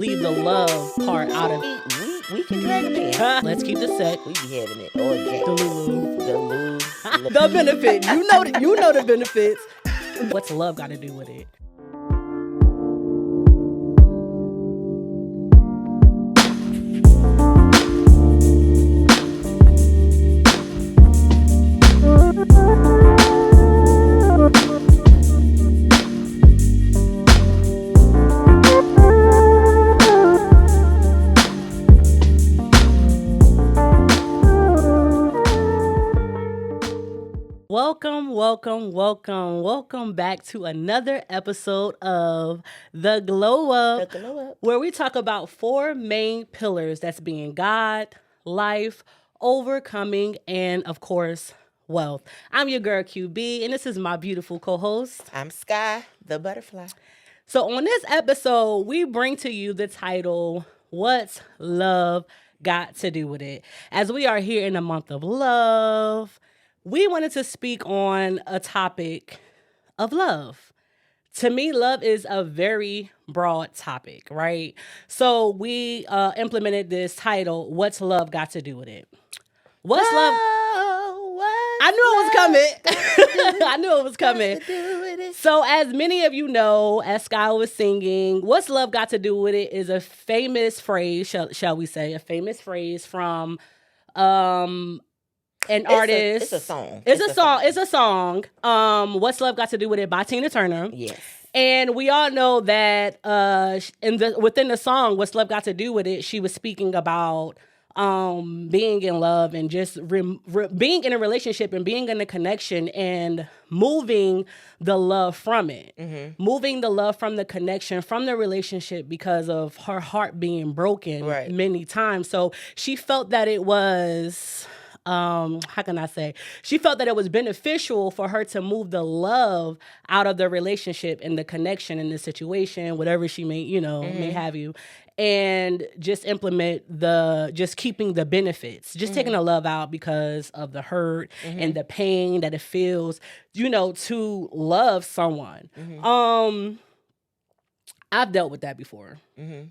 leave the love part out of it. We can drag them in. Let's keep the sex. We be having it. Or Jack. The Lulu. The Lou. The benefit. You know the benefits. What's love got to do with it? Welcome back to another episode of The Glow Up, where we talk about four main pillars, that's being God, life, overcoming, and of course, wealth. I'm your girl QB, and this is my beautiful co-host. I'm Sky, the butterfly. So on this episode, we bring to you the title, What's Love Got to Do with It? As we are here in the month of love, we wanted to speak on a topic of love. To me, love is a very broad topic, right? So we implemented this title, What's Love Got to Do with It? What's love? I knew it was coming. So as many of you know, as Sky was singing, What's Love Got to Do with It is a famous phrase, shall we say, a famous phrase from an artist. It's a song. It's a song. What's Love Got to Do with It by Tina Turner. Yes. And we all know that within the song, What's Love Got to Do with It, she was speaking about being in love and just being in a relationship and being in a connection and moving the love from it. Mm-hmm. Moving the love from the connection, from the relationship, because of her heart being broken many times. So she felt that it was... how can I say? She felt that it was beneficial for her to move the love out of the relationship and the connection in the situation, whatever she may have you, and just implement just keeping the benefits, just taking the love out because of the hurt and the pain that it feels, to love someone. I've dealt with that before. And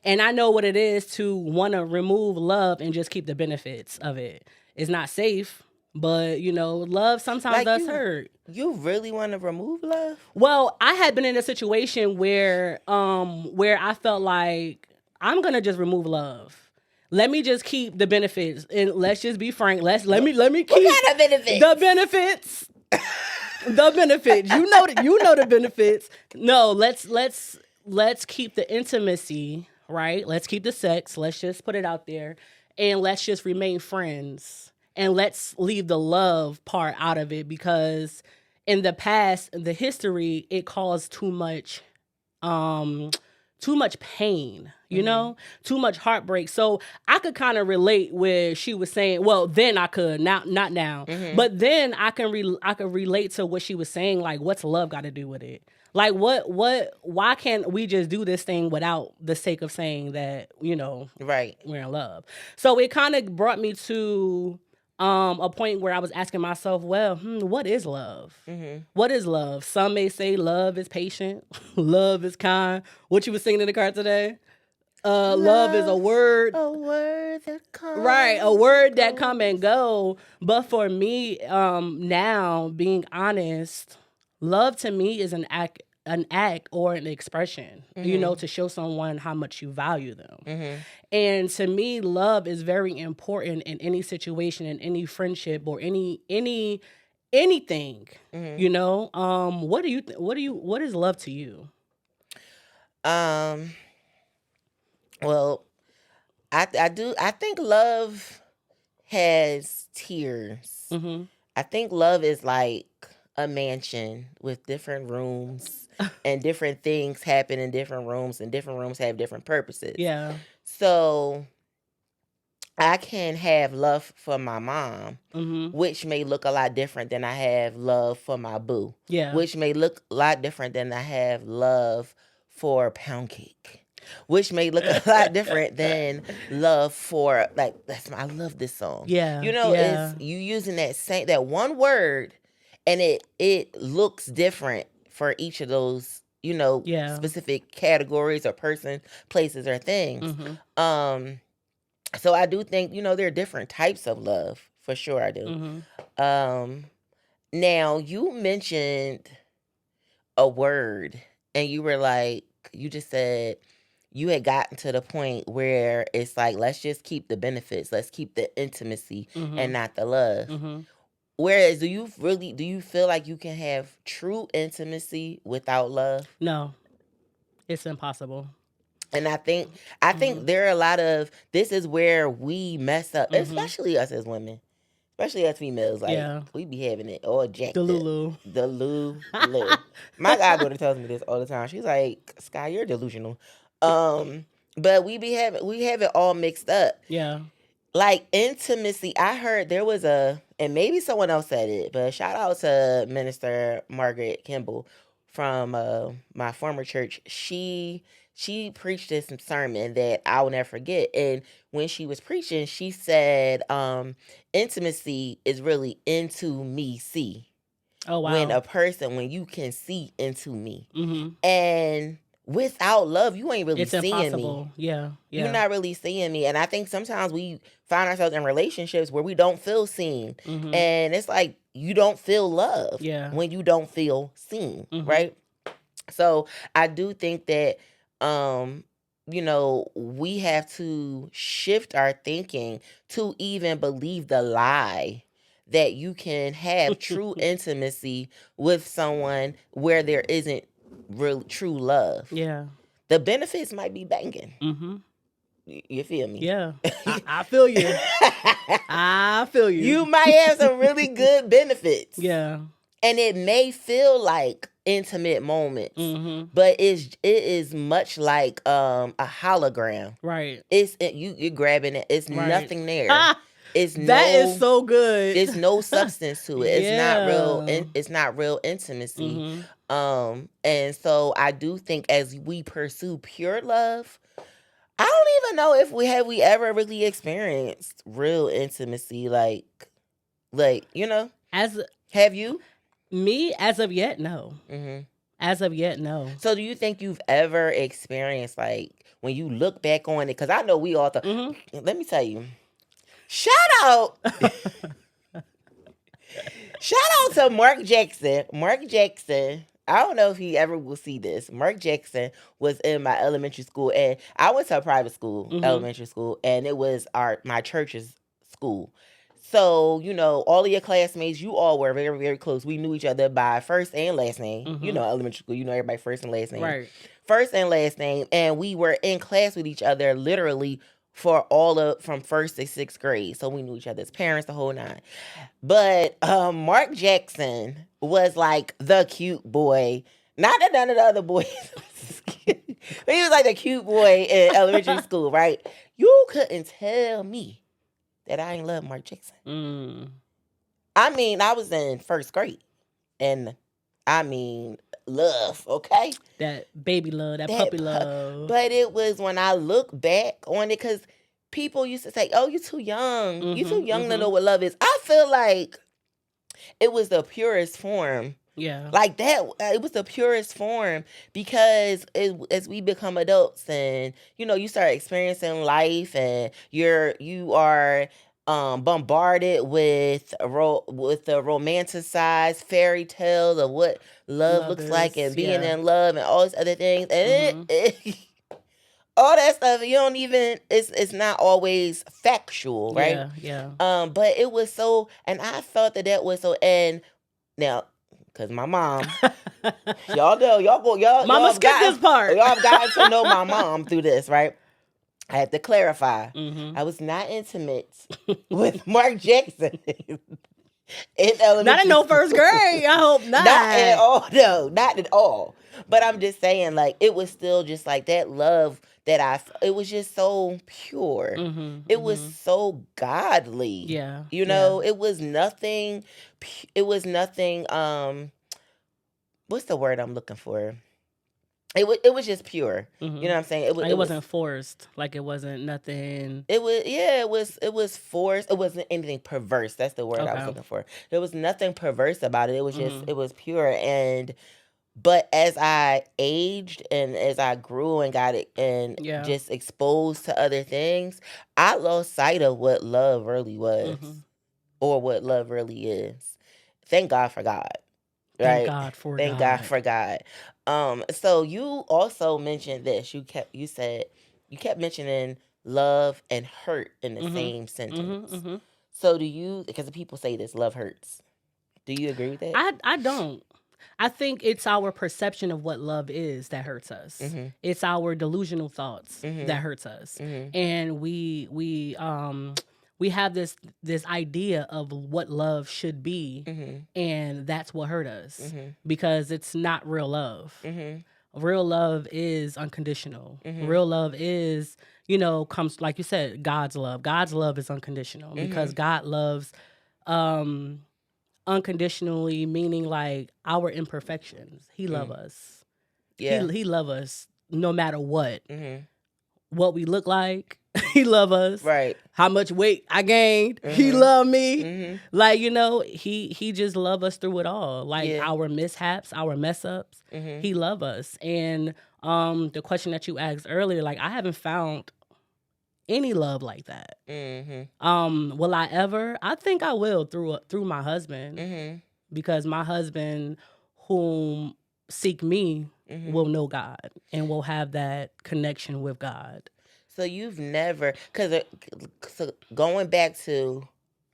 I know what it is to want to remove love and just keep the benefits of it. It's not safe, but, love sometimes does hurt. You really want to remove love? Well, I had been in a situation where I felt like I'm going to just remove love. Let me just keep the benefits. And let's just be frank. Let me keep what kind of benefits? The benefits. The benefits. You know the benefits. No, let's keep the intimacy, right? Let's keep the sex. Let's just put it out there. And let's just remain friends. And let's leave the love part out of it, because in the past, in the history, it caused too much pain, too much heartbreak. So I could kind of relate where she was saying, well, then I could, not now. But then I can relate to what she was saying, like, what's love got to do with it? Like, why can't we just do this thing without the sake of saying that, right, we're in love? So it kind of brought me to a point where I was asking myself, well, what is love? What is love? Some may say love is patient. Love is kind. What you was singing in the car today? Love is a word. A word that comes. Right, a word that come and go. But for me, now, being honest, love to me is an act or an expression, to show someone how much you value them. And to me, love is very important in any situation, in any friendship, or anything. What is love to you? Well, I think love has tiers. I think love is like a mansion with different rooms and different things happen in different rooms, and different rooms have different purposes. Yeah. So I can have love for my mom, which may look a lot different than I have love for my boo. Yeah. Which may look a lot different than I have love for pound cake. Which may look a lot different than love for, like, I love this song. Yeah. It's you using that one word, and it looks different for each of those Yeah. specific categories or persons, places, or things. Mm-hmm. So I do think, there are different types of love. For sure I do. Mm-hmm. Now, you mentioned a word, and you were like, you just said you had gotten to the point where it's like, let's just keep the benefits. Let's keep the intimacy Mm-hmm. and not the love. Mm-hmm. Whereas, do you feel like you can have true intimacy without love? No, it's impossible. And I think there are a lot of, this is where we mess up, especially us as women, especially us females. Like, we be having it all jacked The up. Lulu. The Lulu. My goddaughter tells me this all the time. She's like, Sky, you're delusional. But we have it all mixed up. Yeah. Like, intimacy, I heard there was and maybe someone else said it, but shout out to Minister Margaret Kimball from my former church. She preached this sermon that I will never forget. And when she was preaching, she said, intimacy is really into me see. Oh, wow. When you can see into me. Mm-hmm. And without love, you ain't really It's seeing impossible. me. Yeah. You're not really seeing me. And I think sometimes we find ourselves in relationships where we don't feel seen. Mm-hmm. And it's like, you don't feel love when you don't feel seen, right? So I do think that, we have to shift our thinking to even believe the lie that you can have true intimacy with someone where there isn't real true love. Yeah. The benefits might be banging. Mm-hmm. You feel me? Yeah. I feel you. I feel you. You might have some really good benefits. Yeah. And it may feel like intimate moments, but it is much like a hologram. Right. You're grabbing it. It's nothing there. That is so good. There's no substance to it. It's not real. It's not real intimacy. And so I do think as we pursue pure love, I don't even know if we ever really experienced real intimacy. Like have you? Me, as of yet, no. As of yet, no. So do you think you've ever experienced, like, when you look back on it? Because I know we all thought, let me tell you, shout out to Mark Jackson. Mark Jackson, I don't know if he ever will see this. Mark Jackson was in my elementary school, and I went to a private school, elementary school, and it was my church's school. So, all of your classmates, you all were very, very close. We knew each other by first and last name. Elementary school, everybody first and last name. Right. First and last name. And we were in class with each other literally for from first to sixth grade. So we knew each other's parents, the whole nine. But Mark Jackson was like the cute boy. Not that none of the other boys. He was like the cute boy in elementary school, right? You couldn't tell me that I ain't love Mark Jackson. I mean, I was in first grade. And I mean, love, okay? That baby love, that puppy love. But it was when I look back on it, because people used to say, oh, you're too young. You're too young to know what love is. I feel like it was the purest form. Yeah. Like that, it was the purest form, because as we become adults and, you start experiencing life, and you are bombarded with the romanticized fairy tales of what love looks like, and being in love and all these other things. And all that stuff, you don't even, it's not always factual, right? Yeah. But it was so, and I felt that was so, and now, because my mom, y'all know, Mama skip this part. Y'all have gotten to know my mom through this, right? I have to clarify. I was not intimate with Mark Jackson in elementary not in no first grade. I hope not. Not at all. No, not at all. But I'm just saying, like, it was still just like that love that it was just so pure. It was so godly. Yeah. It was nothing. It was nothing. What's the word I'm looking for? It was just pure. You know what I'm saying? It wasn't forced. Like, it wasn't nothing. It was forced. It wasn't anything perverse. That's the word I was looking for. There was nothing perverse about it. It was just it was pure. And But as I aged and as I grew and got it and Yeah. just exposed to other things, I lost sight of what love really was or what love really is. Thank God for God. Thank Right? God for Thank God God. for God. So you also mentioned this. You said you kept mentioning love and hurt in the same sentence. So do you, because people say this, love hurts. Do you agree with that? I don't. I think it's our perception of what love is that hurts us. It's our delusional thoughts that hurts us. And we have this idea of what love should be, and that's what hurt us because it's not real love. Real love is unconditional. Real love is, comes, like you said, God's love. God's love is unconditional because God loves unconditionally, meaning like our imperfections. He love us. Yeah. He love us no matter what we look like. He love us. Right. How much weight I gained. He love me. Like, he just love us through it all. Like our mishaps, our mess ups. He love us. And the question that you asked earlier, like, I haven't found any love like that. Will I ever? I think I will through my husband, because my husband, whom seek me, will know God and will have that connection with God. So you've never, because so going back to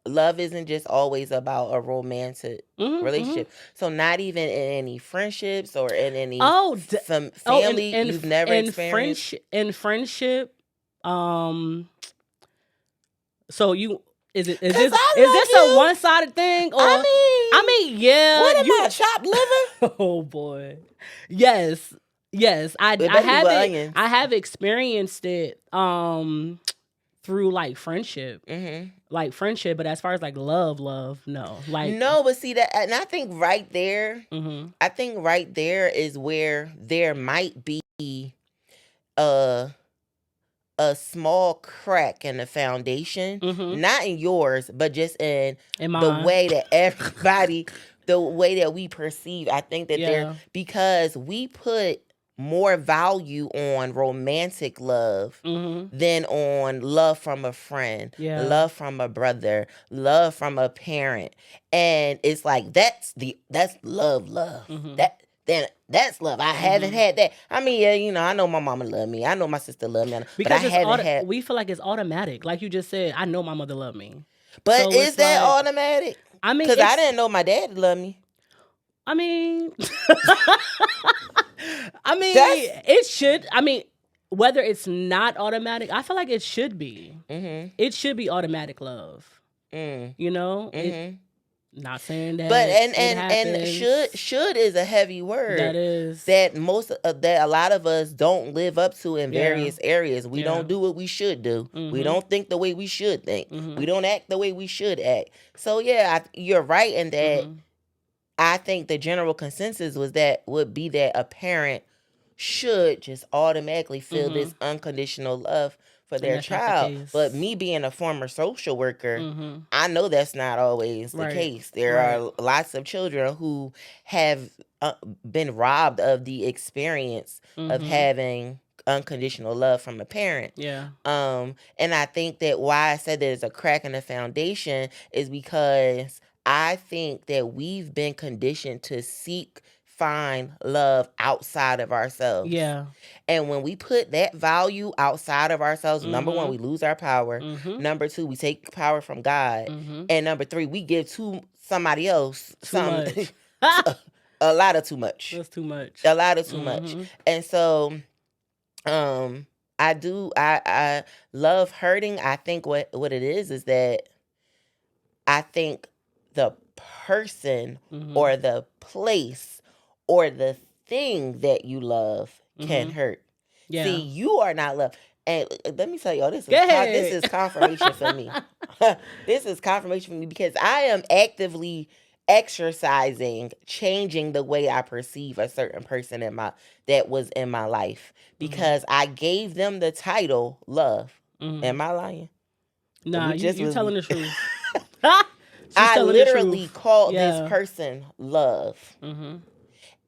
love isn't just always about a romantic relationship. So not even in any friendships or in any family, you've never experienced in friendship. So is this a one-sided thing, or I mean yeah, what am I, chopped liver? Oh boy, yes, I have experienced it through like friendship, but as far as like love, no, like no, but see that, and I think right there, I think right there is where there might be a small crack in the foundation, not in yours, but just in the way that everybody, the way that we perceive. I think that they're, because we put more value on romantic love than on love from a friend, love from a brother, love from a parent. And it's like, that's love. That's love. I haven't had that. I mean, yeah, I know my mama love me. I know my sister love me. But I haven't had. We feel like it's automatic. Like you just said, I know my mother loved me. But so is that like, automatic? I mean, because I didn't know my dad loved me. I mean, it should. I mean, whether it's not automatic, I feel like it should be. It should be automatic love. Not saying that, but and should is a heavy word. That is that that a lot of us don't live up to in various areas. We don't do what we should do. We don't think the way we should think. We don't act the way we should act. So yeah, you're right in that. I think the general consensus would be that a parent should just automatically feel this unconditional love for their child. But me being a former social worker, I know that's not always the case. There are lots of children who have been robbed of the experience of having unconditional love from a parent. And I think that why I said there's a crack in the foundation is because I think that we've been conditioned to find love outside of ourselves. And when we put that value outside of ourselves, number one, we lose our power. Number two, we take power from God. And number three, we give to somebody else a lot of too much. That's too much. A lot of too much. And so I love hurting. I think what it is that I think the person or the place or the thing that you love can hurt. See, you are not loved. And let me tell y'all, this is confirmation for me. This is confirmation for me because I am actively exercising, changing the way I perceive a certain person that was in my life because I gave them the title love. Am I lying? Nah, you're telling the truth. I literally called this person love.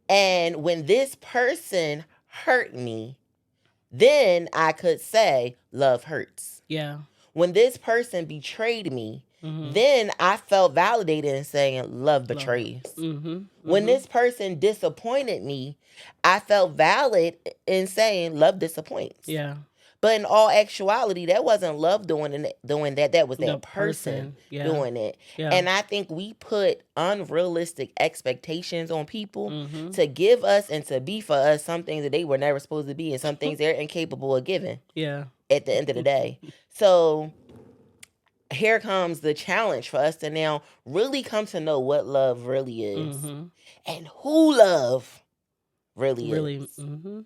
And when this person hurt me, then I could say love hurts. Yeah. When this person betrayed me, Mm-hmm. then I felt validated in saying love betrays. Mm-hmm. When this person disappointed me, I felt valid in saying love disappoints. Yeah. But in all actuality, that wasn't love doing that. That was that The person Yeah. doing it. Yeah. And I think we put unrealistic expectations on people Mm-hmm. to give us and to be for us some things that they were never supposed to be, and some things they're incapable of giving. Yeah. At the end of the day. So here comes the challenge for us to now really come to know what love really is, Mm-hmm. and who love really is. Mm-hmm.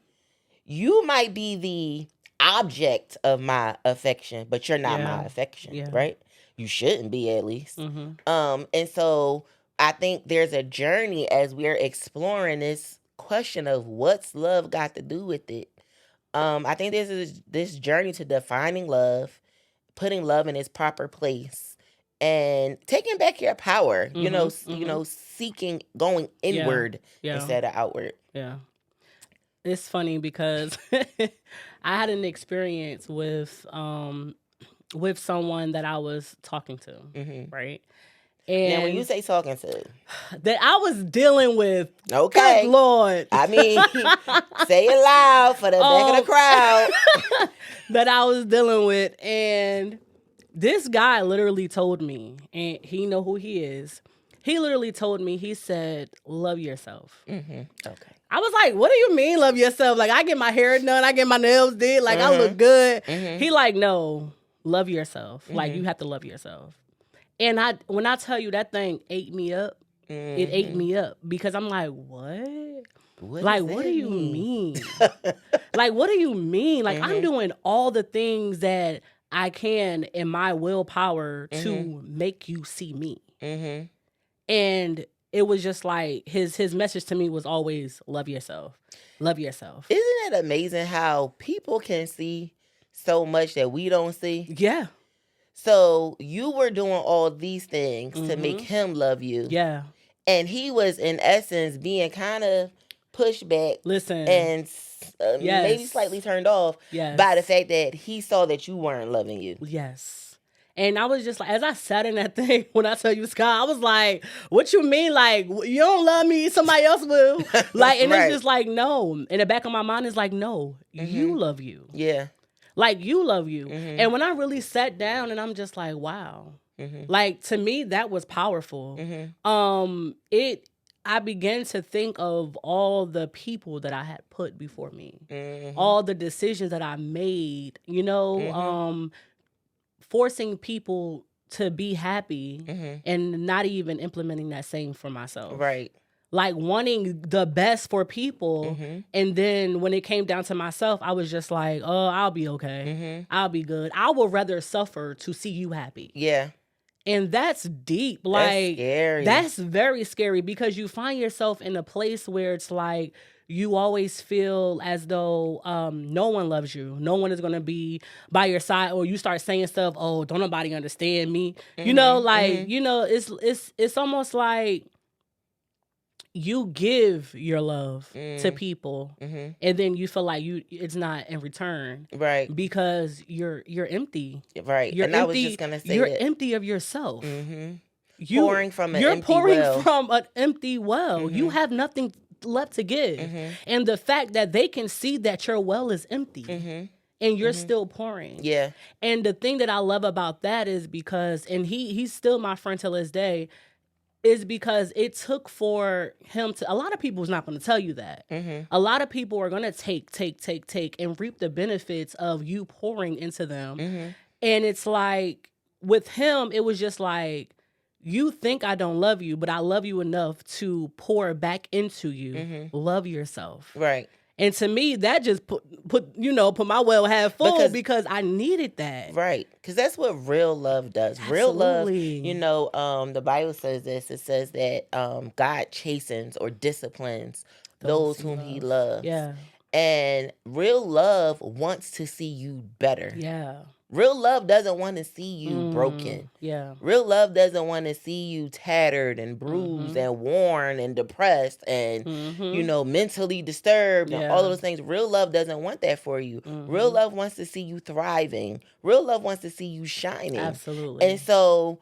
You might be the object of my affection, but you're not my affection, right? You shouldn't be, at least. Mm-hmm. And so I think there's a journey as we're exploring this question of what's love got to do with it. I think this journey to defining love, putting love in its proper place, and taking back your power. Mm-hmm. Seeking, going inward instead of outward. Yeah. It's funny because I had an experience with someone that I was talking to, right? And now, when you say talking to, that I was dealing with, okay, good Lord, I mean, say it loud for the back of the crowd. that I was dealing with, and this guy literally told me, and he know who he is. He literally told me, he said, "Love yourself." Mm-hmm. Okay. I was like, "What do you mean, love yourself? Like, I get my hair done, I get my nails did, like I look good." Mm-hmm. He like, "No, love yourself. Mm-hmm. Like, you have to love yourself." And when I tell you, that thing ate me up, it ate me up, because I'm like, what? Like, what do you mean? Like, what do you mean? Like, I'm doing all the things that I can in my willpower to make you see me. Mm-hmm. And it was just like, his message to me was always, love yourself. Love yourself. Isn't it amazing how people can see so much that we don't see? Yeah. So you were doing all these things to make him love you. Yeah. And he was, in essence, being kind of pushed back. Listen. And maybe slightly turned off by the fact that he saw that you weren't loving you. Yes. And I was just like, as I sat in that thing, when I tell you, Scott, I was like, what you mean? Like, you don't love me, somebody else will. Like, and it's just like, no. In the back of my mind, it's like, no, you love you. Yeah. Like, you love you. And when I really sat down, and I'm just like, wow. Like, to me, that was powerful. I began to think of all the people that I had put before me, all the decisions that I made, forcing people to be happy and not even implementing that same for myself. Right. Like, wanting the best for people. And then when it came down to myself, I was just like, oh, I'll be okay. I'll be good. I would rather suffer to see you happy. Yeah. And that's deep. Like, that's scary. That's very scary, because you find yourself in a place where it's like, you always feel as though no one loves you. No one is going to be by your side. Or you start saying stuff, oh, don't nobody understand me. It's almost like you give your love to people, and then you feel like it's not in return, right? Because you're empty, right? You're and empty, I was just gonna say you're empty of yourself. You're pouring from an empty well. You have nothing left to give, and the fact that they can see that your well is empty, and you're still pouring. Yeah. And the thing that I love about that is because, and he's still my friend till this day, is because it took for him to, a lot of people is not going to tell you that. A lot of people are going to take and reap the benefits of you pouring into them. And it's like, with him, it was just like, you think I don't love you, but I love you enough to pour back into you. Love yourself. Right. And to me, that just put my well half full, because I needed that. Right. Because that's what real love does. Absolutely. Real love, the Bible says this. It says that God chastens or disciplines those whom he loves. Yeah. And real love wants to see you better. Yeah. Real love doesn't want to see you broken. Yeah. Real love doesn't want to see you tattered and bruised and worn and depressed and, mentally disturbed and all of those things. Real love doesn't want that for you. Real love wants to see you thriving. Real love wants to see you shining. Absolutely. And so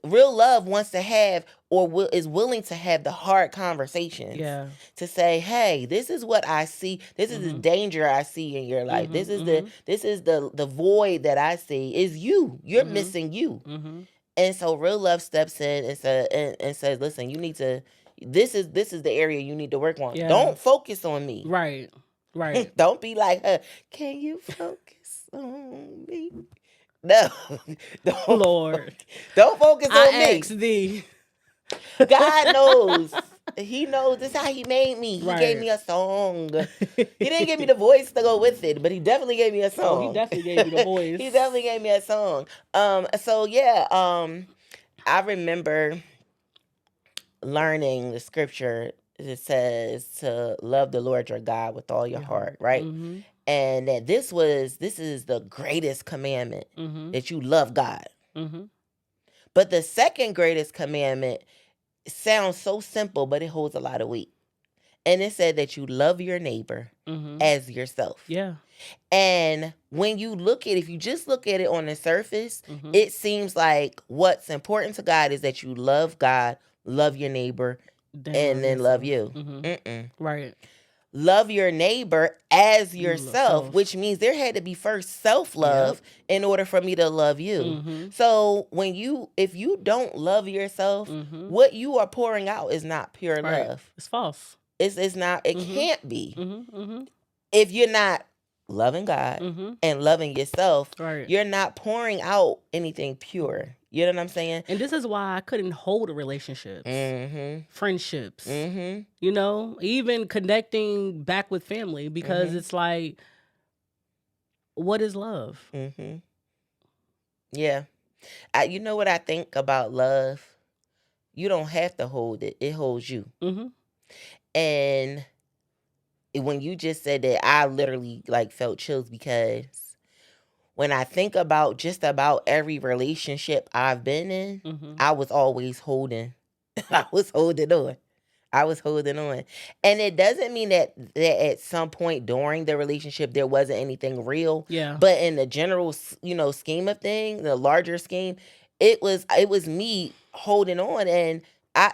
real love wants to have or is willing to have the hard conversations to say, hey, this is what I see. This is the danger I see in your life. This is the void that I see is you. You're missing you. And so real love steps in and says, listen, you need to, this is the area you need to work on. Don't focus on me. Right. Don't be like her. Can you focus on me? No, don't, Lord, don't focus on me. I asked thee. God knows. He knows this is how he made me. He gave me a song. He didn't give me the voice to go with it, but he definitely gave me a song. Oh, he definitely gave you the voice. He definitely gave me a song. So yeah, I remember learning the scripture. It says to love the Lord your God with all your heart, right? And that this is the greatest commandment, that you love God. But the second greatest commandment sounds so simple, but it holds a lot of weight. And it said that you love your neighbor as yourself. Yeah. And when you look at, if you just look at it on the surface, it seems like what's important to God is that you love God, love your neighbor, and then love you. Right. Love your neighbor as yourself, which means there had to be first self-love in order for me to love you. So if you don't love yourself, what you are pouring out is not pure love. It's false. It's not, it can't be. If you're not loving God and loving yourself, you're not pouring out anything pure. You know what I'm saying? And this is why I couldn't hold a relationship, friendships, even connecting back with family, because it's like, what is love? Yeah. You know what I think about love? You don't have to hold it. It holds you. And when you just said that, I literally felt chills, because when I think about just about every relationship I've been in, I was always holding. I was holding on. And it doesn't mean that at some point during the relationship there wasn't anything real. Yeah. But in the general, scheme of things, the larger scheme, it was me holding on, and I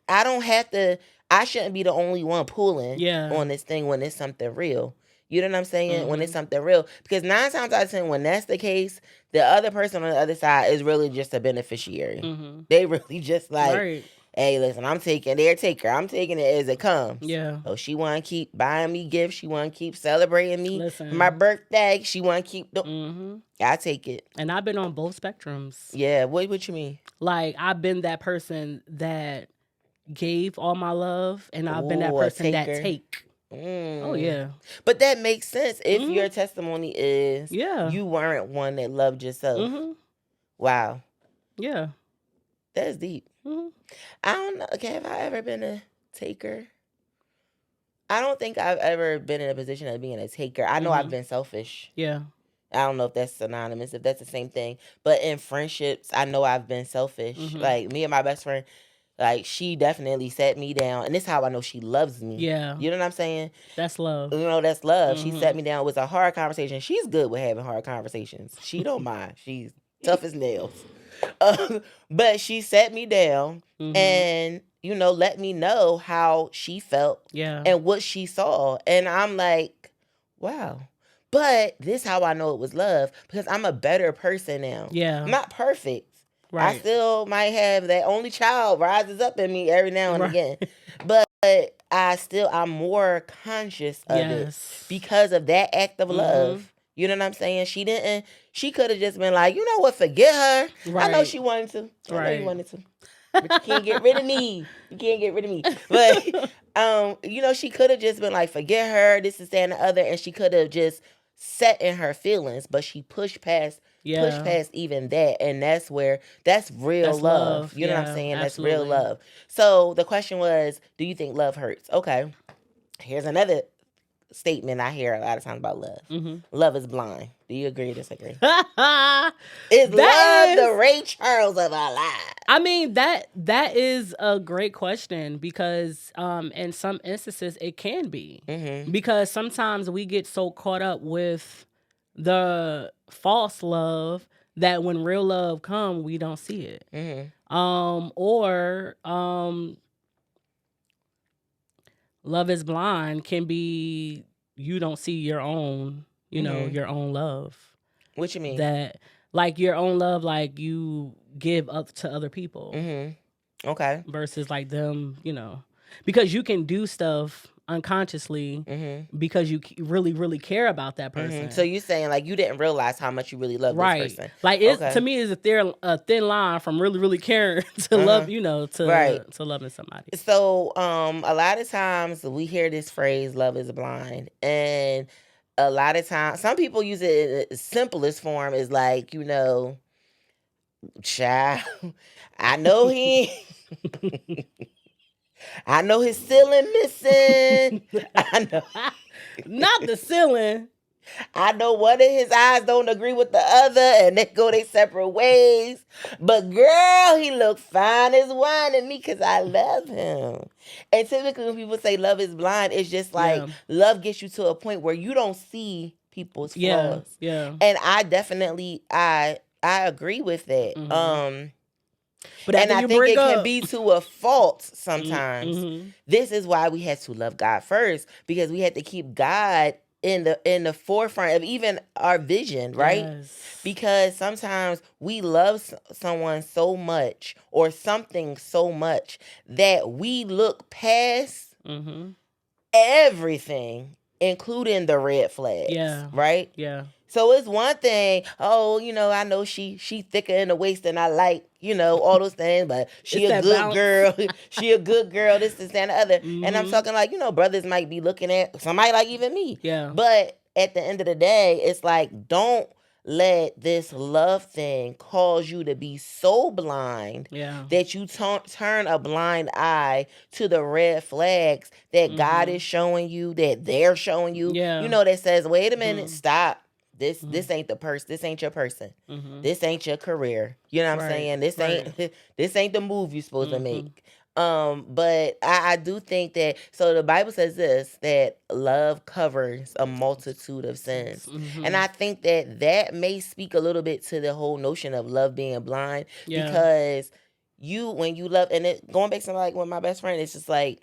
don't have to. I shouldn't be the only one pulling on this thing when it's something real. You know what I'm saying? When it's something real. Because 9 times out of 10, when that's the case, the other person on the other side is really just a beneficiary. They really just hey, listen, I'm taking it as it comes. Yeah. Oh, she want to keep buying me gifts. She want to keep celebrating me. My birthday. She want to keep I take it. And I've been on both spectrums. Yeah. What you mean? I've been that person that gave all my love, and I've been that person that take. Oh yeah. But that makes sense if your testimony is you weren't one that loved yourself. Wow. Yeah. That's deep. I don't know. Okay, have I ever been a taker? I don't think I've ever been in a position of being a taker. I know I've been selfish. Yeah. I don't know if that's synonymous, if that's the same thing. But in friendships, I know I've been selfish. Like me and my best friend, she definitely sat me down. And this is how I know she loves me. Yeah. You know what I'm saying? That's love. That's love. She sat me down. It was a hard conversation. She's good with having hard conversations. She don't mind. She's tough as nails. But she sat me down and, let me know how she felt and what she saw. And I'm like, wow. But this is how I know it was love, because I'm a better person now. Yeah. I'm not perfect. Right. I still might have that only child rises up in me every now and again. But I'm more conscious of it because of that act of love. You know what I'm saying? She could have just been like, you know what, forget her. Right. I know she wanted to. I know you wanted to. But you can't get rid of me. But, she could have just been like, forget her, this is that and the other. And she could have just sat in her feelings, but she pushed past even that. And that's real love. You know what I'm saying? Absolutely. That's real love. So the question was, do you think love hurts? Okay. Here's another statement I hear a lot of times about love. Mm-hmm. Love is blind. Do you agree or disagree? Is That love is- the Ray Charles of our lives? I mean, that is a great question because in some instances it can be. Mm-hmm. Because sometimes we get so caught up with the false love that when real love come, we don't see it. Mm-hmm. Or love is blind can be you don't see your own, your own love. What you mean? That like your own love, like you give up to other people. Mm-hmm. Okay. Versus like them, because you can do stuff unconsciously because you really, really care about that person. So you're saying like you didn't realize how much you really love this person. Like to me, it's a thin line from really, really caring to love, to loving somebody. So a lot of times we hear this phrase, love is blind. And a lot of times, some people use it in its simplest form is like, child, I know I know his ceiling missing. I know. Not the ceiling. I know one of his eyes don't agree with the other and they go their separate ways. But girl, he look fine as wine to me because I love him. And typically when people say love is blind, it's just like love gets you to a point where you don't see people's flaws. Yeah. And I definitely, I agree with that. Mm-hmm. But and I think it can be to a fault sometimes. Mm-hmm. This is why we had to love God first, because we had to keep God in the forefront of even our vision, right? Yes. Because sometimes we love someone so much or something so much that we look past everything, including the red flags. Yeah. Right? Yeah. So it's one thing, I know she thicker in the waist than I like, all those things, but she a good girl. She a good girl, this and the other. Mm-hmm. And I'm talking like, brothers might be looking at somebody like even me. Yeah. But at the end of the day, it's like, don't let this love thing cause you to be so blind that you turn a blind eye to the red flags that God is showing you, that they're showing you, that says, wait a minute, stop. This ain't the person. This ain't your person. Mm-hmm. This ain't your career. You know what I'm saying? This ain't the move you're supposed to make. But I do think that, so the Bible says this, that love covers a multitude of sins. Mm-hmm. And I think that may speak a little bit to the whole notion of love being blind, because when you love, and going back to like with my best friend, it's just like,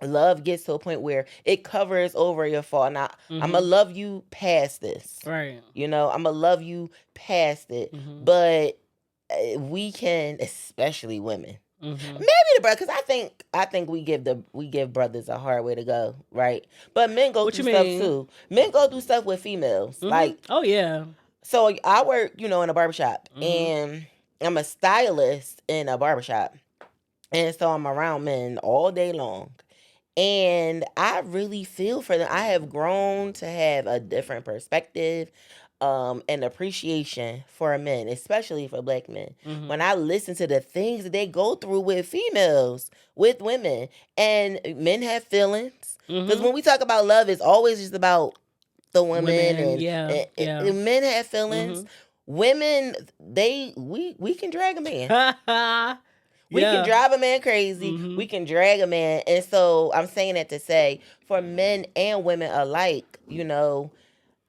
love gets to a point where it covers over your fault. Now, I'm going to love you past this. Right. I'm going to love you past it. Mm-hmm. But we can, especially women, maybe the brother, because I think we give brothers a hard way to go, right? But men go through stuff too. Men go through stuff with females. Mm-hmm. Like, oh yeah. So I work, in a barbershop, and I'm a stylist in a barbershop. And so I'm around men all day long. And I really feel for them. I have grown to have a different perspective and appreciation for men, especially for Black men. Mm-hmm. When I listen to the things that they go through with females, with women, and men have feelings. Because when we talk about love, it's always just about the women and men have feelings. Women, we can drag a man. We can drive a man crazy. Mm-hmm. We can drag a man. And so I'm saying that to say, for men and women alike,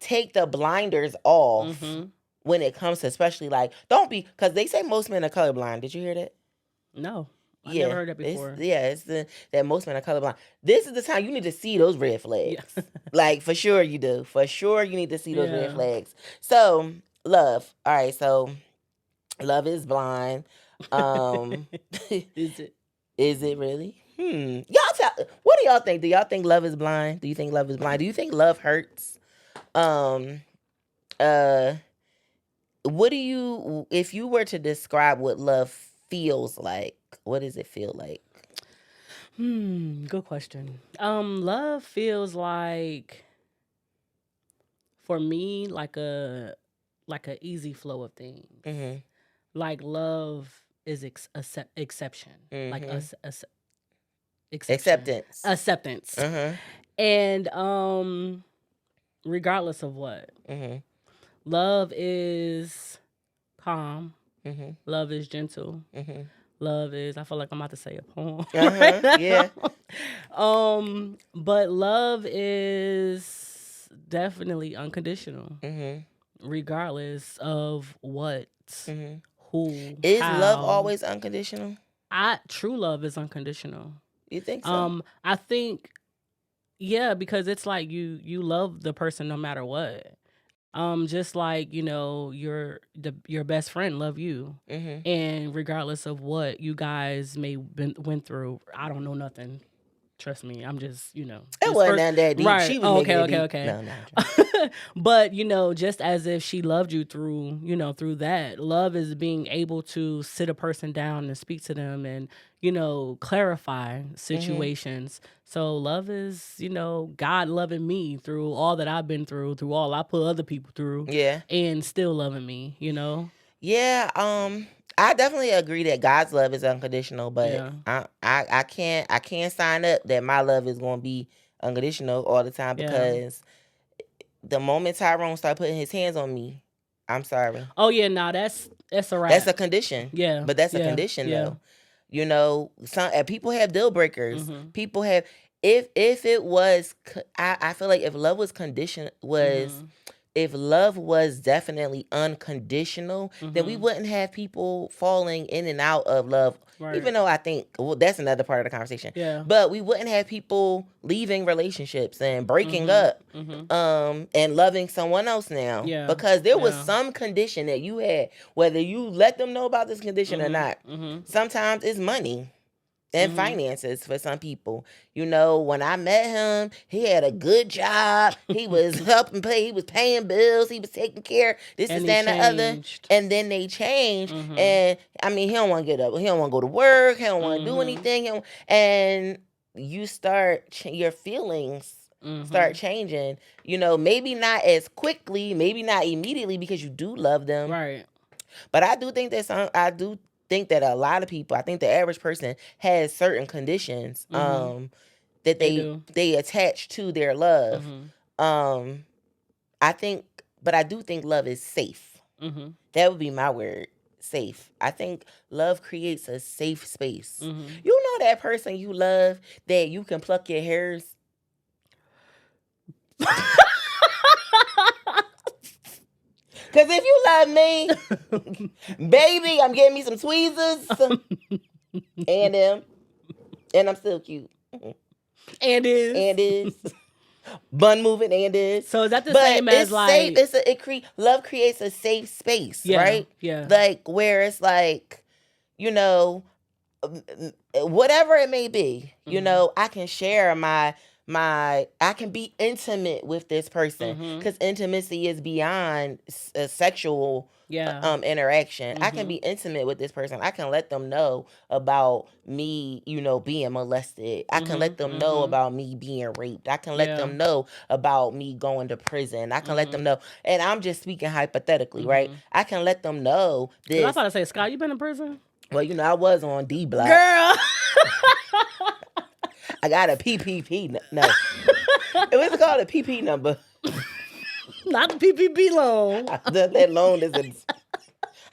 take the blinders off when it comes to, especially like, don't be, because they say most men are colorblind. Did you hear that? No. I never heard that before. It's that most men are colorblind. This is the time you need to see those red flags. Yeah. Like, for sure you do. For sure you need to see those red flags. So, love. All right, so love is blind. Is it? Is it really? What do y'all think? Do y'all think love is blind? Do you think love is blind? Do you think love hurts? What do you, if you were to describe what love feels like, what does it feel like? Good question. Love feels like, for me, like a easy flow of things. Mm-hmm. Like love is exception, like acceptance. Uh-huh. And regardless of what, love is calm. Love is gentle. Love is, I feel like I'm about to say a poem right now. Yeah. But love is definitely unconditional, regardless of what, who, Is how. love always unconditional? True love is unconditional. You think so? I think, yeah, because it's like you love the person no matter what. Just like, you know, your best friend love you, and regardless of what you guys may went through, I don't know nothing. Trust me, I'm just, you know. It wasn't none that deep. Right. She was making it deep. Okay. No. But, you know, just as if she loved you through, you know, through that. Love is being able to sit a person down and speak to them and, you know, clarify situations. So love is, you know, God loving me through all that I've been through all I put other people through. Yeah. And still loving me, you know? Yeah, I definitely agree that God's love is unconditional, but I can't sign up that my love is going to be unconditional all the time, because the moment Tyrone started putting his hands on me, I'm sorry. Oh yeah, no, that's a wrap. That's a condition. Yeah, but that's a condition though. You know, some people have deal breakers. People have, if it was, I feel like if love was if love was definitely unconditional, then we wouldn't have people falling in and out of love. Right. Even though I think, well, that's another part of the conversation. Yeah. But we wouldn't have people leaving relationships and breaking up, and loving someone else now. Yeah. Because there was some condition that you had, whether you let them know about this condition or not. Sometimes it's money and finances for some people. You know, when I met him, he had a good job. He was helping pay. He was paying bills. He was taking care. This, and that, and the other. And then they changed. And I mean, he don't want to get up. He don't want to go to work. He don't want to do anything. And you start, your feelings start changing. You know, maybe not as quickly, maybe not immediately, because you do love them. Right. But I do think that think that a lot of people, I think the average person has certain conditions that they attach to their love. I do think love is safe. That would be my word, safe. I think love creates a safe space. You know that person you love that you can pluck your hairs? Because if you love me, baby, I'm getting me some tweezers and I'm still cute. And is. Bun moving and is. So is that the same as like... Love creates a safe space, right? Yeah. Like where it's like, you know, whatever it may be, you know, I can share I can be intimate with this person, because intimacy is beyond a sexual interaction. I can be intimate with this person. I can let them know about me, you know, being molested. I can let them know about me being raped. I can let them know about me going to prison. I can let them know, and I'm just speaking hypothetically, right? I can let them know this. I was about to say, Scott, you been in prison? Well, you know, I was on D block. Girl. I got a PPP. No. It was called a PP number. Not the PPP loan. That loan isn't.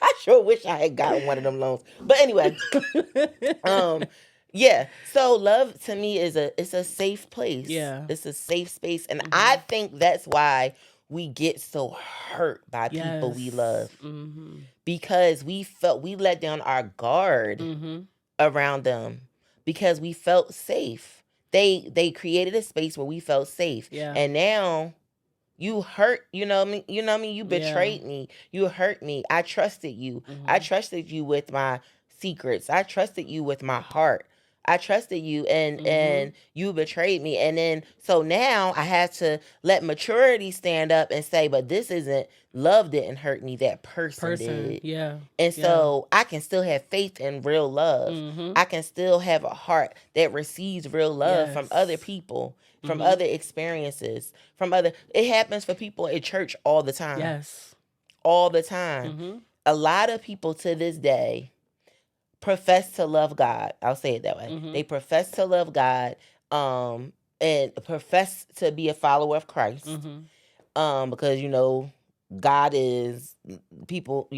I sure wish I had gotten one of them loans. But anyway. Yeah. So love to me is it's a safe place. Yeah. It's a safe space. And I think that's why we get so hurt by people we love. Because we let down our guard around them. Because we felt safe. They created a space where we felt safe. Yeah. And now you hurt, you know what I mean? You betrayed me. You hurt me. I trusted you. I trusted you with my secrets. I trusted you with my heart. I trusted you, and you betrayed me. And then, so now I have to let maturity stand up and say, but this isn't, love didn't hurt me, that person did. Yeah. And so I can still have faith in real love. I can still have a heart that receives real love from other people, from other experiences, it happens for people at church all the time. Yes. All the time. A lot of people to this day profess to love God. I'll say it that way. They profess to love God, and profess to be a follower of Christ. Because God is people,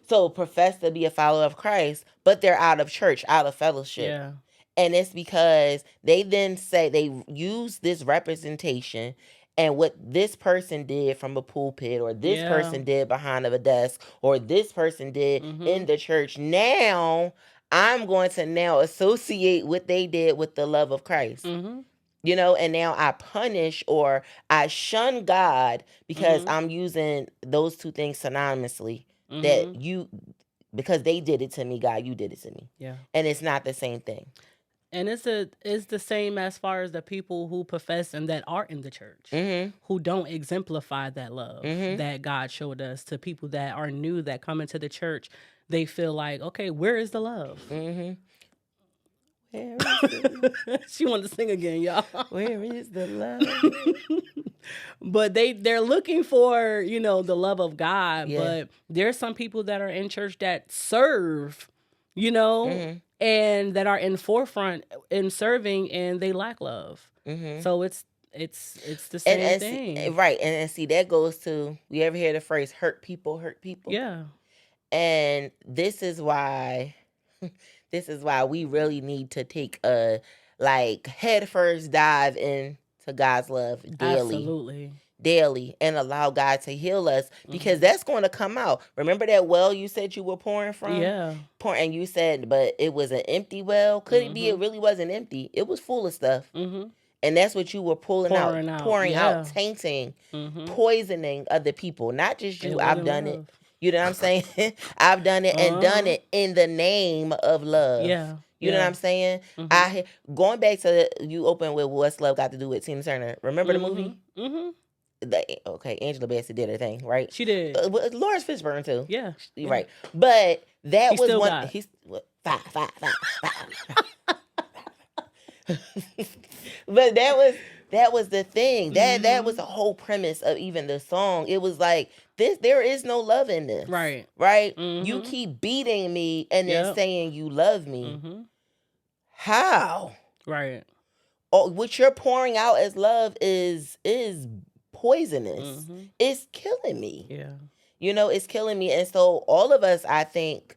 so profess to be a follower of Christ, but they're out of church, out of fellowship. Yeah. And it's because they then say they use this representation and what this person did from a pulpit, or this person did behind of a desk, or this person did in the church. Now I'm going to now associate what they did with the love of Christ. And now I punish or I shun God because I'm using those two things synonymously. That because they did it to me, God, you did it to me. Yeah. And it's not the same thing. And it's the same as far as the people who profess and that are in the church, who don't exemplify that love that God showed us to people that are new, that come into the church. They feel like, okay, where is the love? Where is She wanted to sing again, y'all. Where is the love? But they're looking for, the love of God. Yeah. But there's some people that are in church that serve, and that are in forefront in serving, and they lack love. So it's the same thing. Right. And see, that goes to, you ever hear the phrase, hurt people hurt people? Yeah. And this is why we really need to take a head first dive into God's love daily. Absolutely. Daily, and allow God to heal us, because that's going to come out. Remember that well you said you were pouring from? Yeah. And you said, but it was an empty well. Could it be it really wasn't empty? It was full of stuff. And that's what you were pouring out, tainting, poisoning other people, not just you. I've done it. You know what I'm saying? I've done it and done it in the name of love. Yeah. You know what I'm saying? Going back to you open with what's love got to do with Tina Turner. Remember the movie? Okay, Angela Bassett did her thing, right? She did. Lawrence Fishburne too. Yeah. Right. But that was still one. got. He's five. But that was the thing. That was the whole premise of even the song. It was like, there is no love in this. Right. Right? You keep beating me and then saying you love me. How? Right. What you're pouring out as love is poisonous. It's killing me. Yeah. It's killing me. And so all of us, I think,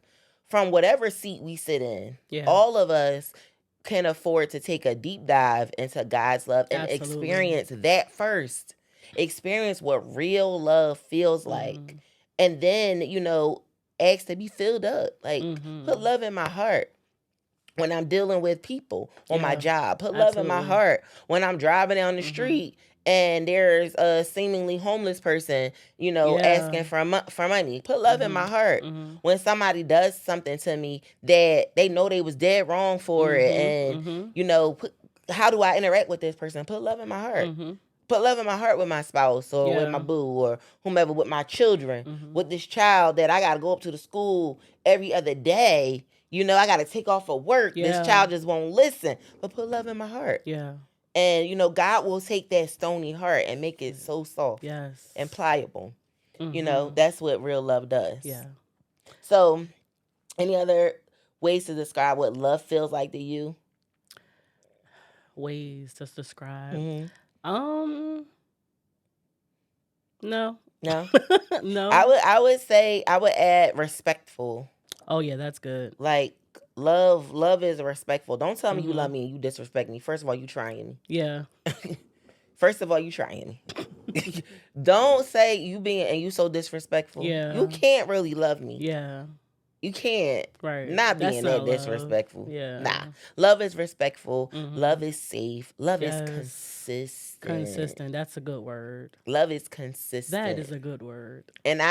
from whatever seat we sit in, all of us can afford to take a deep dive into God's love and experience that first. Experience what real love feels like. And then, ask to be filled up. Put love in my heart when I'm dealing with people on my job. Put love in my heart when I'm driving down the street and there's a seemingly homeless person, asking for money. Put love in my heart when somebody does something to me that they know they was dead wrong for it. And, how do I interact with this person? Put love in my heart. Put love in my heart with my spouse or with my boo or whomever, with my children, with this child that I got to go up to the school every other day. I got to take off of work. Yeah. This child just won't listen. But put love in my heart. Yeah. And, God will take that stony heart and make it so soft and pliable. That's what real love does. Yeah. So, any other ways to describe what love feels like to you? Ways to describe? No. No? No. I would say, I would add respectful. Oh, yeah, that's good. Love is respectful. Don't tell me you love me and you disrespect me. First of all, you trying me. Yeah. First of all, you trying me. Don't say you so disrespectful. Yeah. You can't really love me. Yeah. You can't. Right. Not being that disrespectful. Yeah. Nah. Love is respectful. Love is safe. Love is consistent. Consistent. That's a good word. Love is consistent. That is a good word. And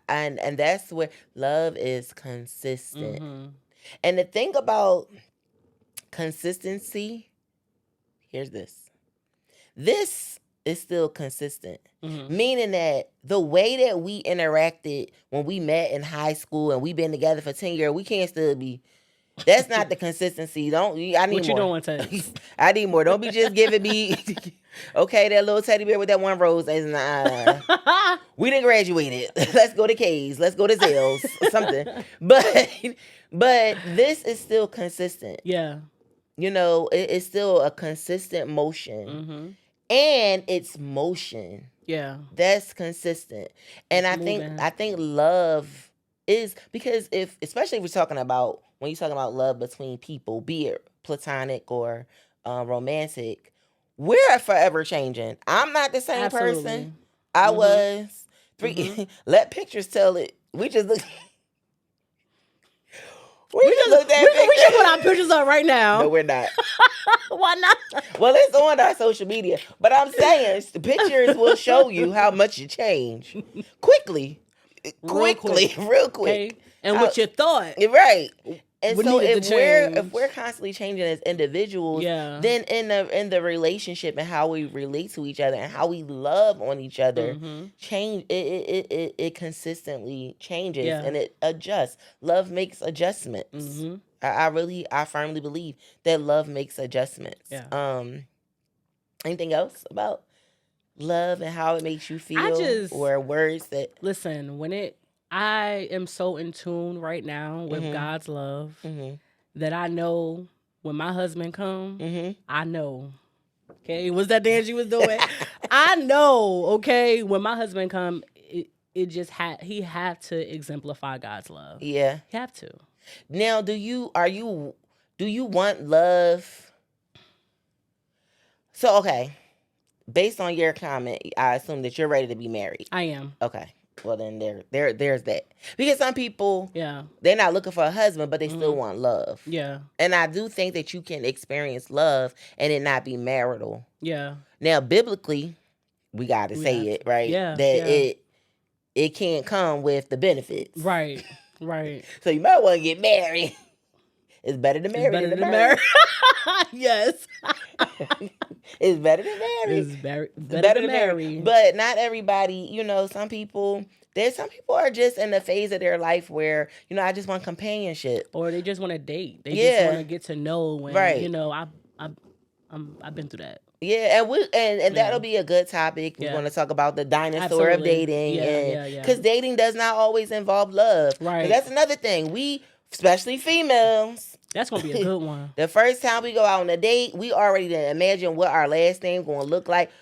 and that's where love is consistent. And the thing about consistency, here's this. This is still consistent. Meaning that the way that we interacted when we met in high school and we've been together for 10 years, we can't still be. That's not the consistency. I need what more. What you doing, Ted? I need more. Don't be just giving me, okay, that little teddy bear with that one rose. We didn't graduate it. Let's go to K's. Let's go to Zales. Something. But this is still consistent. Yeah. it's still a consistent motion. Mm-hmm. And it's motion. Yeah. That's consistent. And I think love is, because especially if we're talking about, when you're talking about love between people, be it platonic or romantic, we're forever changing. I'm not the same person I was 3. Let pictures tell it. We just look. We just put our pictures up right now. No, we're not. Why not? Well, it's on our social media. But I'm saying the pictures will show you how much you change. Quickly. Real quick. Okay. And what you thought. Right. And so if we're constantly changing as individuals, then in the relationship and how we relate to each other and how we love on each other, change it consistently changes and it adjusts. Love makes adjustments. I firmly believe that love makes adjustments. Anything else about love and how it makes you feel, or words that listen, I am so in tune right now with God's love that I know when my husband comes, I know. Okay, what's that dance you was doing? I know. Okay, when my husband comes, he had to exemplify God's love. Yeah, he have to. Now, do you want love? So okay, based on your comment, I assume that you're ready to be married. I am. Okay. Well, then there's that. Because some people, they're not looking for a husband, but they still want love. Yeah. And I do think that you can experience love and it not be marital. Yeah. Now, biblically, we got to say it, right? Yeah. That it can't come with the benefits. Right. Right. So you might want to get married. It's better to marry than to marry. Yes. It's better to marry. It's better to marry. But not everybody, some people are just in the phase of their life where, I just want companionship. Or they just want to date. They just want to get to know. And, right. I've been through that. Yeah, and that'll be a good topic. We're going to talk about the dinosaur of dating. Because dating does not always involve love. Right. That's another thing. Especially females. That's going to be a good one. The first time we go out on a date, we already imagine what our last name going to look like.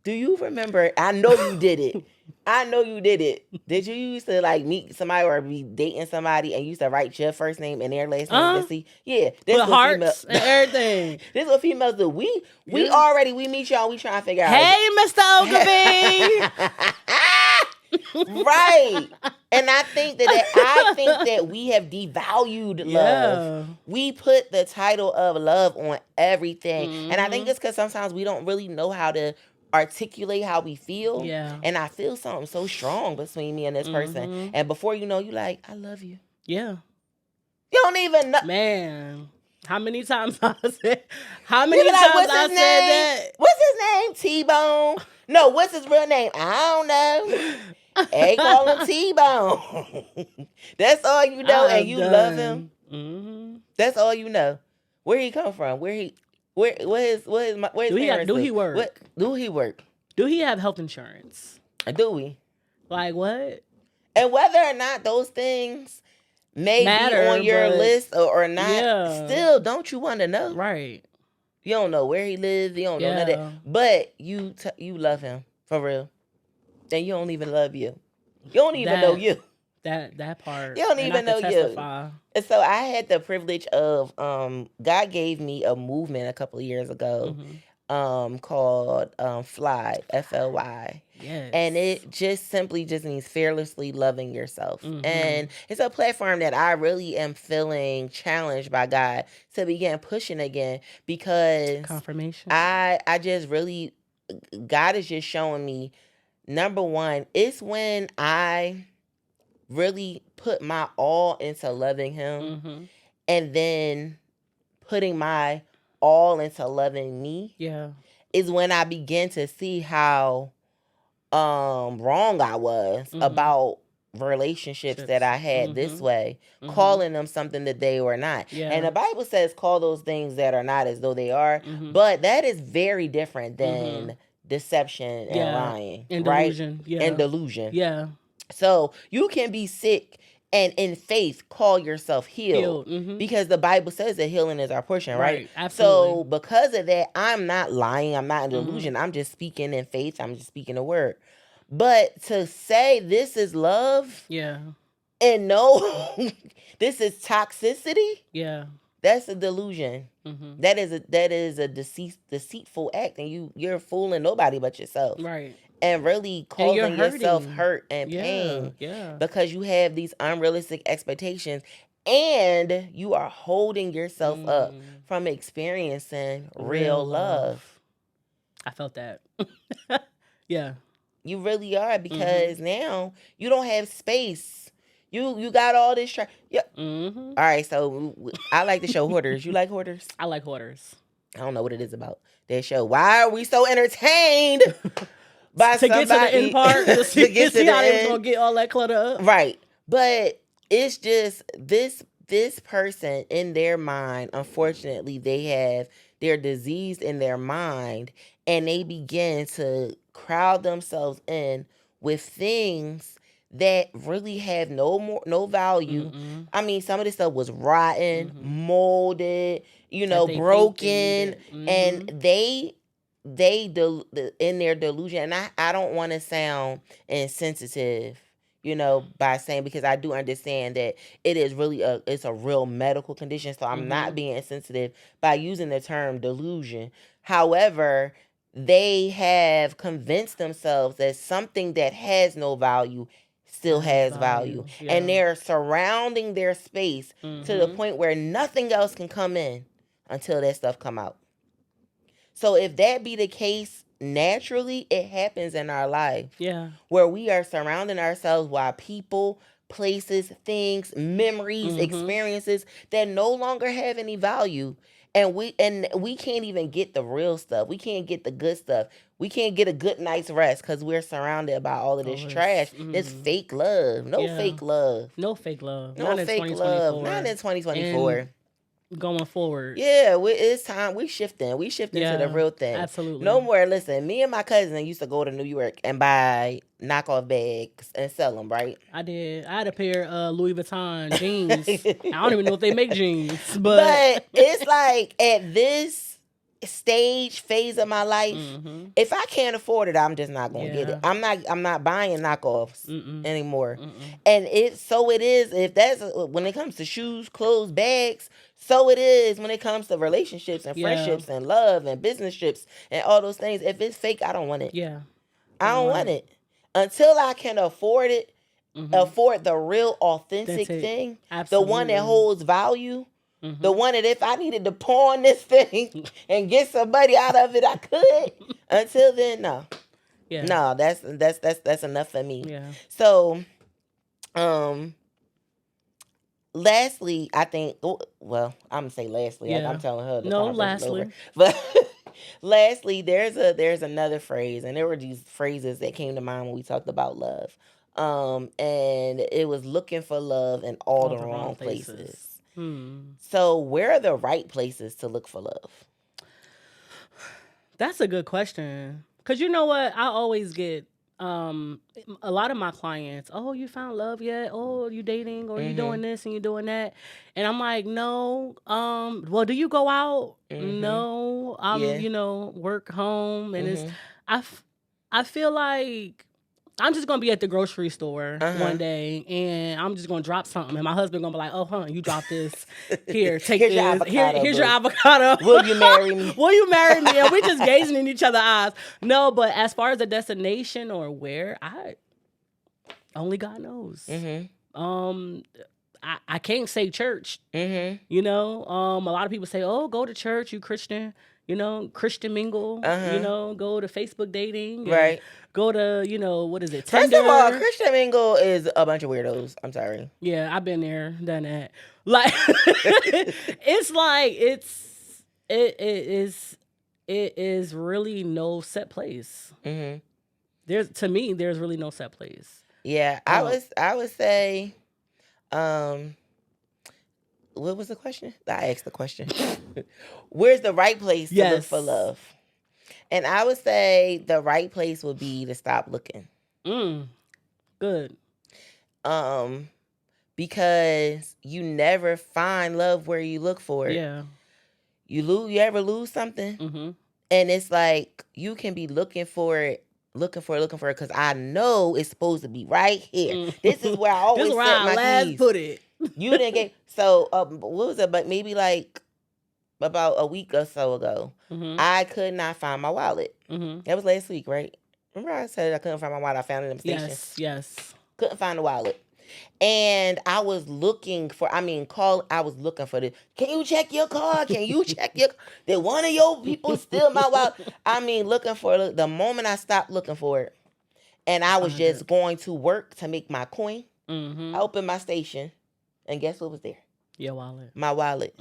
Do you remember? I know you did it. Did you used to meet somebody or be dating somebody and you used to write your first name and their last name to see? Yeah. With hearts and everything. This is what females do. We meet y'all, we trying to figure out. Hey, Mr. Ogilvy. Right. And I think that we have devalued love. Yeah. We put the title of love on everything. And I think it's because sometimes we don't really know how to articulate how we feel. Yeah. And I feel something so strong between me and this person. And before you know, you like, I love you. Yeah. You don't even know. Man. How many times I said that? What's his name? T-Bone? No, what's his real name? I don't know. Hey, call him T-Bone. That's all you know, and you love him. Mm-hmm. That's all you know. Where he come from? Where his parents do he work? Do he work? Do he have health insurance? Do we? Like what? And whether or not those things may be on your list or not, still, don't you want to know? Right. You don't know where he lives. You don't know none of that. But you love him for real. And you don't even love you. You don't even know you. That part. You don't even know you. And so I had the privilege of God gave me a movement a couple of years ago called Fly, Fly. Yes. And it just simply means fearlessly loving yourself. And it's a platform that I really am feeling challenged by God to begin pushing again, because confirmation. I just really, God is just showing me, number one, it's when I really put my all into loving him and then putting my all into loving me. Yeah. Is when I begin to see how wrong I was about relationships that I had this way, calling them something that they were not. Yeah. And the Bible says call those things that are not as though they are. But that is very different than deception and lying, and delusion. Right? And delusion. Yeah. So you can be sick and in faith call yourself healed. Because the Bible says that healing is our portion, right? Absolutely. So because of that, I'm not lying. I'm not in delusion. I'm just speaking in faith. I'm just speaking the word. But to say this is love, and no, this is toxicity, that's a delusion. That is a deceitful act, and you're fooling nobody but yourself, right? And really causing yourself hurt and pain, because you have these unrealistic expectations, and you are holding yourself up from experiencing real love. I felt that. Yeah. You really are, because now you don't have space. You got all this yeah. All right, so I like the show Hoarders. You like Hoarders? I like Hoarders. I don't know what it is about that show. Why are we so entertained by to get to the end part to see how they was gonna get all that clutter up? Right, but it's just this person in their mind. Unfortunately, they're diseased in their mind, and they begin to crowd themselves in with things that really have no value. I mean, some of this stuff was rotten, molded, broken, and they in their delusion. And I don't want to sound insensitive, by saying, because I do understand that it is really it's a real medical condition. So I'm not being insensitive by using the term delusion. However, they have convinced themselves that something that has no value still has value. And they're surrounding their space to the point where nothing else can come in until that stuff come out. So if that be the case, naturally it happens in our life. Where we are surrounding ourselves by people, places, things, memories, experiences that no longer have any value. And we can't even get the real stuff. We can't get the good stuff. We can't get a good night's rest because we're surrounded by all of this trash. This fake love. No fake love. No fake love. No fake love. Not in 2024. Going forward. Yeah, it's time. We shifting to the real thing. Absolutely. No more. Listen, me and my cousin used to go to New York and buy knockoff bags and sell them, right? I did. I had a pair of Louis Vuitton jeans. I don't even know if they make jeans, but it's like at this phase of my life, if I can't afford it, I'm just not gonna get it. I'm not buying knockoffs anymore. And it is, if that's when it comes to shoes, clothes, bags, so it is when it comes to relationships and friendships and love and business trips and all those things. If it's fake, I don't want it. I don't want it until I can afford it. Afford the real authentic thing. Absolutely. The one that holds value. The one that if I needed to pawn this thing and get somebody out of it, I could. Until then, no. No, that's enough for me. So, lastly, I think, well, I'm gonna say lastly. I'm telling her. Lastly. But lastly, there's another phrase, and there were these phrases that came to mind when we talked about love. And it was looking for love in all the wrong places. So where are the right places to look for love? That's a good question. Because you know what? I always get a lot of my clients, oh, you found love yet? Oh, you dating? Or you doing this and you doing that? And I'm like, no. Well, do you go out? No. Work home. And it's I feel like I'm just going to be at the grocery store one day and I'm just going to drop something. And my husband going to be like, oh, you dropped this. Here, take here's this. Your avocado, here's your avocado. Will you marry me? Will you marry me? And we just gazing in each other's eyes. No, but as far as the destination or where, only God knows. I can't say church. A lot of people say, oh, go to church, you Christian. Christian mingle, go to Facebook dating. Right. Go to, what is it? Tinder. First of all, Christian mingle is a bunch of weirdos. I'm sorry. Yeah, I've been there, done that. Like, it's like, it is really no set place. There's really no set place. Yeah, I would say, what was the question? I asked the question. Where's the right place to look for love? And I would say the right place would be to stop looking. Good. because you never find love where you look for it. Yeah. You ever lose something? Mm-hmm. And it's like you can be looking for it, because I know it's supposed to be right here. This is where I This always is where set I my last keys. put it. You didn't get so what was it? But maybe like about a week or so ago, I could not find my wallet. That was last week, right? Remember I said I couldn't find my wallet. I found it in the station. Yes. Couldn't find the wallet. And I was looking for, I was looking for this. Can you check your car? Can you check your, did one of your people steal my wallet? Looking for it. The moment I stopped looking for it, and I was just going to work to make my coin, I opened my station, and guess what was there? Your wallet. My wallet.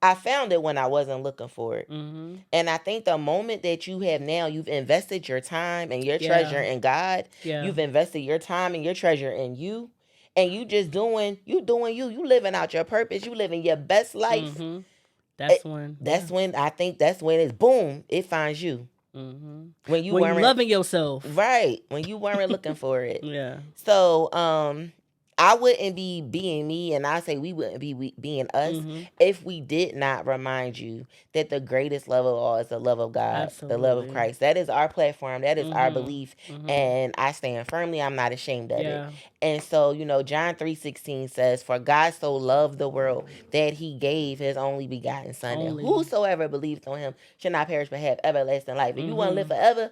I found it when I wasn't looking for it. And I think the moment that you have now, you've invested your time and your treasure in God. Yeah. You've invested your time and your treasure in you. And you just doing you. You living out your purpose. You living your best life. That's when. I think that's when it's boom, it finds you. When you weren't loving yourself. Right. When you weren't looking for it. Yeah. So, I wouldn't be being me, and I say we wouldn't be being us if we did not remind you that the greatest love of all is the love of God, the love of Christ. That is our platform. That is our belief, and I stand firmly. I'm not ashamed of it. And so, John 3:16 says, "For God so loved the world that He gave His only begotten Son, and whosoever believes on Him shall not perish but have everlasting life." If you want to live forever,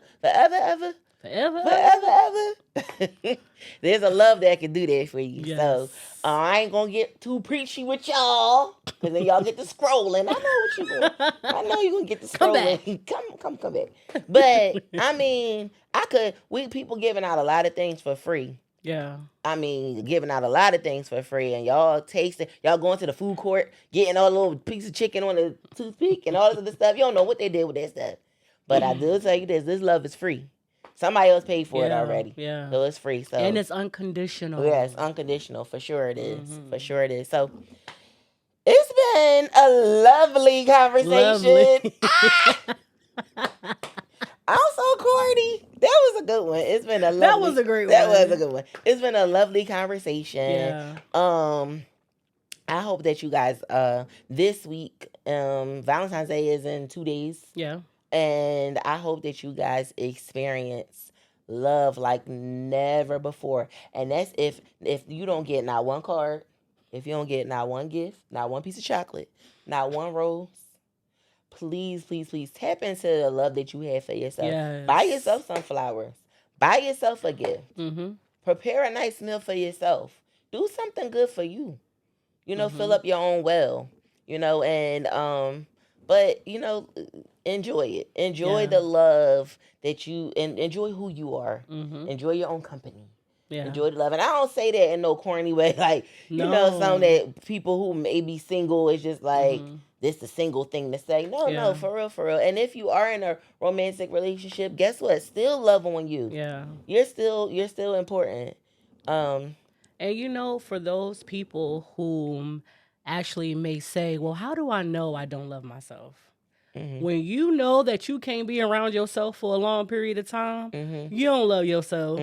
there's a love that can do that for you. Yes. So I ain't gonna get too preachy with y'all, because then y'all get to scrolling. I know what you going. I know you gonna get to scrolling. Come back. But people giving out a lot of things for free. Yeah. Giving out a lot of things for free, and y'all tasting, y'all going to the food court, getting all the little piece of chicken on the toothpick and all this other stuff. You don't know what they did with that stuff. But I do tell you this love is free. Somebody else paid for it already. Yeah. So it's free. So and it's unconditional. Yeah, it's unconditional. For sure it is. For sure it is. So it's been a lovely conversation. I'm so corny. That was a good one. It's been a lovely. That was a great one. That was a good one. It's been a lovely conversation. Yeah. I hope that you guys this week, Valentine's Day is in 2 days. Yeah. And I hope that you guys experience love like never before. And that's if you don't get not one card, if you don't get not one gift, not one piece of chocolate, not one rose, please tap into the love that you have for yourself. Yes. Buy yourself some flowers. Buy yourself a gift. Prepare a nice meal for yourself. Do something good for you. Fill up your own well. But enjoy it. Enjoy the love that you, and enjoy who you are. Enjoy your own company. Yeah. Enjoy the love. And I don't say that in no corny way. Like, some that people who may be single is just like, this is a single thing to say. No, for real. And if you are in a romantic relationship, guess what? Still love on you. Yeah. You're still important. And for those people who actually may say, well, how do I know I don't love myself? When you know that you can't be around yourself for a long period of time, you don't love yourself.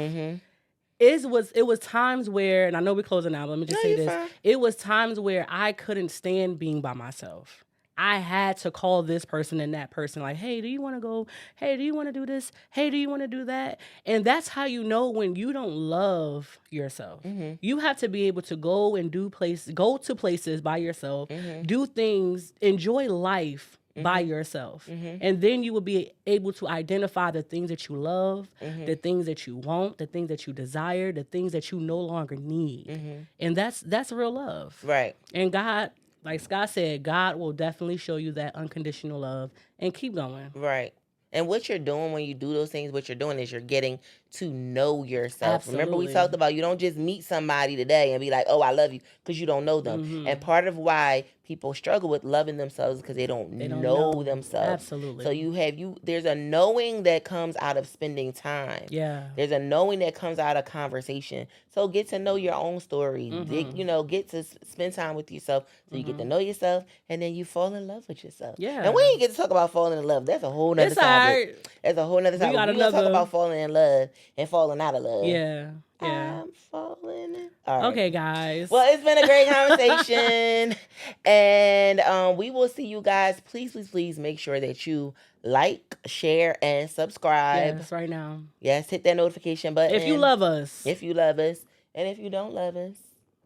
It was times where, and I know we're closing out, but let me just say this. Fine. It was times where I couldn't stand being by myself. I had to call this person and that person like, hey, do you want to go? Hey, do you want to do this? Hey, do you want to do that? And that's how you know when you don't love yourself. You have to be able to go to places by yourself, do things, enjoy life by yourself. And then you will be able to identify the things that you love, the things that you want, the things that you desire, the things that you no longer need. And that's real love. Right. And God, like Scott said, God will definitely show you that unconditional love and keep going. Right. And what you're doing when you do those things, what you're doing is you're getting to know yourself. Absolutely. Remember we talked about you don't just meet somebody today and be like, oh, I love you, because you don't know them. And part of why people struggle with loving themselves is because they don't know themselves. Absolutely. So there's a knowing that comes out of spending time. Yeah. There's a knowing that comes out of conversation. So get to know your own story. Get to spend time with yourself so you get to know yourself, and then you fall in love with yourself. Yeah. And we ain't get to talk about falling in love. That's a whole nother topic. That's a whole nother topic. We're going to talk about falling in love and falling out of love. Yeah. Yeah. I'm falling. All right. Okay, guys. Well, it's been a great conversation. And we will see you guys. Please, please, please make sure that you like, share, and subscribe. Yes, right now. Yes, hit that notification button. If you love us. If you love us. And if you don't love us,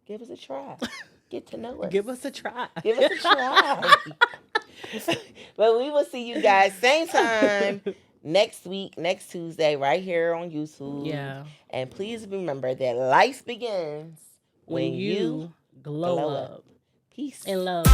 give us a try. Get to know us. Give us a try. Give us a try. But we will see you guys same time next week, next Tuesday, right here on YouTube. Yeah. And please remember that life begins when you glow up. Peace And love.